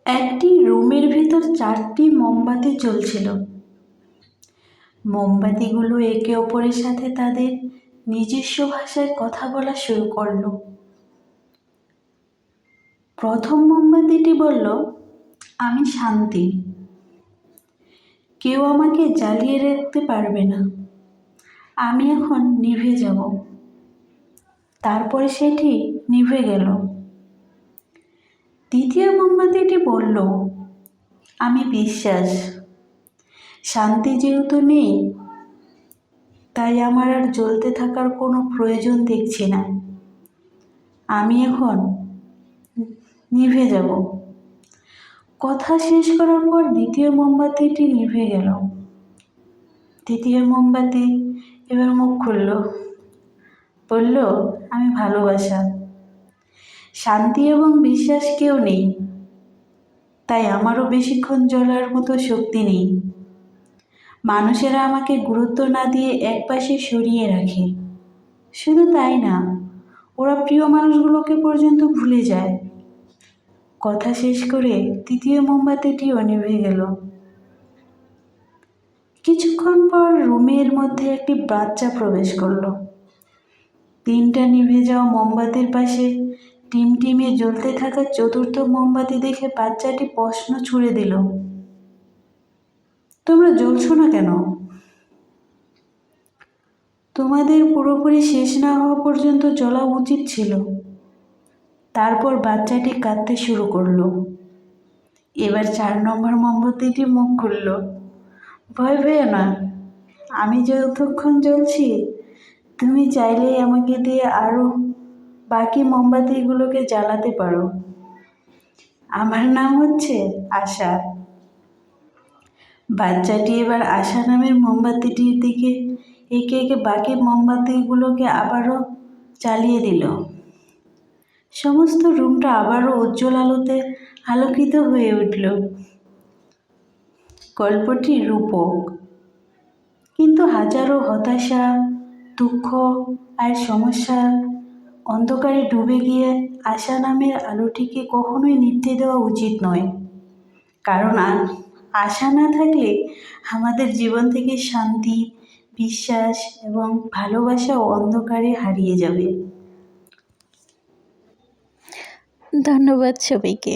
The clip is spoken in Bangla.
একটি রুমের ভিতর 4টি মোমবাতি জ্বলছিল। মোমবাতিগুলো একে অপরের সাথে তাদের নিজস্ব ভাষায় কথা বলা শুরু করলো। প্রথম মোমবাতিটি বলল, আমি শান্তি, কেউ আমাকে জ্বালিয়ে রাখতে পারবে না, আমি এখন নিভে যাব। তারপরে সেটি নিভে গেল। দ্বিতীয় মোমবাতিটি বলল, আমি বিশ্বাস, শান্তি যেহেতু নেই তাই আমার আর জ্বলতে থাকার কোনো প্রয়োজন দেখছি না, আমি এখন নিভে যাব। কথা শেষ করার পর দ্বিতীয় মোমবাতিটি নিভে গেল। তৃতীয় মোমবাতি এবার মুখ খুলল, বলল, আমি ভালোবাসা, শান্তি এবং বিশ্বাস কেউ নেই, তাই আমারও বেশিক্ষণ জ্বলার মতো শক্তি নেই। মানুষেরা আমাকে গুরুত্ব না দিয়ে একপাশে সরিয়ে রাখে। শুধু তাই না, ওরা প্রিয় মানুষগুলোকে পর্যন্ত ভুলে যায়। কথা শেষ করে তৃতীয় মোমবাতিটিও নিভে গেল। কিছুক্ষণ পর রুমের মধ্যে একটি বাচ্চা প্রবেশ করলো। 3টা নিভে যাওয়া মোমবাতির পাশে টিমটিমে জ্বলতে থাকা চতুর্থ মোমবাতি দেখে বাচ্চাটি প্রশ্ন ছুড়ে দিল, তোমরা জ্বলছো না কেন? তোমাদের পুরোপুরি শেষ না হওয়া পর্যন্ত জ্বলা উচিত ছিল। তারপর বাচ্চাটি কাঁদতে শুরু করলো। এবার 4 নম্বর মোমবাতিটি মুখ খুলল, ভয় পেও না, আমি যতক্ষণ জ্বলছি তুমি চাইলেই আমাকে দিয়ে আরও বাকি মোমবাতিগুলোকে জ্বালাতে পারো। আমার নাম হচ্ছে আশা। বাচ্চাটি এবার আশা নামের মোমবাতিটির দিকে একে একে বাকি মোমবাতিগুলোকে আবারও জ্বালিয়ে দিল। সমস্ত রুমটা আবারও উজ্জ্বল আলোতে আলোকিত হয়ে উঠল। গল্পটি রূপক, কিন্তু হাজারো হতাশা, দুঃখ আর সমস্যার অন্ধকারে ডুবে গিয়ে আশা নামের আলোটিকে কখনোই নিভতে দেওয়া উচিত নয়। কারণ আশা না থাকলে আমাদের জীবন থেকে শান্তি, বিশ্বাস এবং ভালোবাসা অন্ধকারে হারিয়ে যাবে। ধন্যবাদ সবাইকে।